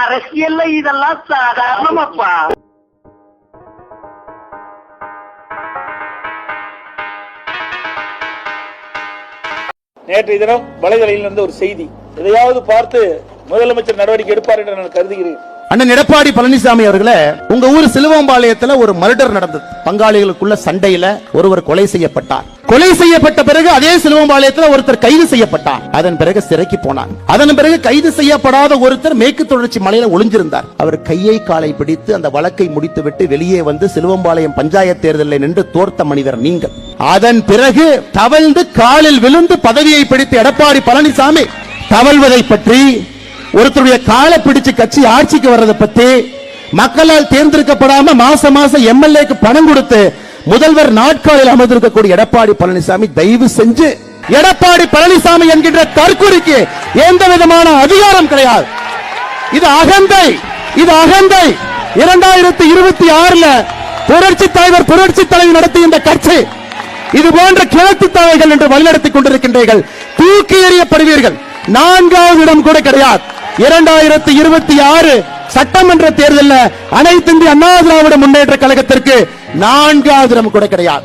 அரசியல்ல இதெல்லாம் சாதாரணமாப்பா. நேற்றைய தினம் வலைதளையில் இருந்த ஒரு செய்தி, எதையாவது பார்த்து முதலமைச்சர் நடவடிக்கை எடுப்பார் என்று நான் கருதுகிறேன். அண்ணன் எடப்பாடி பழனிசாமி அவர்களே, உங்க ஊர் சிலுவம்பாளையத்துல ஒரு மர்டர் நடந்தது. பங்காளிகளுக்குள்ள சண்டையில ஒருவர் கொலை செய்யப்பட்டார். கொலை செய்யப்பட்ட பிறகு அதே சிலுவம்பாளையத்துல ஒருத்தர் கைது செய்யப்பட்டார். அதன் பிறகு சிறைக்கு போனார். அதன் பிறகு கைது செய்யப்படாத ஒருத்தர் மேற்கு தொடர்ச்சி மலையில ஒளிஞ்சிருந்தார். அவர் கையை காலை பிடித்து அந்த வழக்கை முடித்துவிட்டு வெளியே வந்து சிலுவம்பாளையம் பஞ்சாயத்து தேர்தலில் நின்று தோர்த்த மனிதர் நீங்கள். அதன் பிறகு தவழ்ந்து காலில் விழுந்து பதவியை பிடித்து எடப்பாடி பழனிசாமி தவழ்வதை பற்றி, ஒருத்தருடைய காலை பிடிச்சு கட்சி ஆட்சிக்கு வர்றதை பத்தி, மக்களால் தேர்ந்தெடுக்கப்படாம மாசம் எம்எல்ஏக்கு பணம் கொடுத்து முதல்வர் நாட்காலில் அமர்ந்திருக்கக்கூடிய எடப்பாடி பழனிசாமி, தயவு செஞ்சு எடப்பாடி பழனிசாமி என்கின்ற தற்கொலைக்கு எந்த விதமான அதிகாரம் கிடையாது. இது அகந்தை, இது அகந்தை. 2026 புரட்சி தலைவர் புரட்சி தலைவர் நடத்திய இந்த கட்சி இது போன்ற கிழக்கு தலைவர்கள் என்று வழிநடத்திக் கொண்டிருக்கின்றீர்கள். தூக்கி எறியப்படுவீர்கள். 4வது இடம் கூட கிடையாது. 2026 சட்டமன்ற தேர்தலில் அனைத்து இந்திய அண்ணா திராவிட முன்னேற்ற கழகத்திற்கு 4வது இடம் கூட கிடையாது.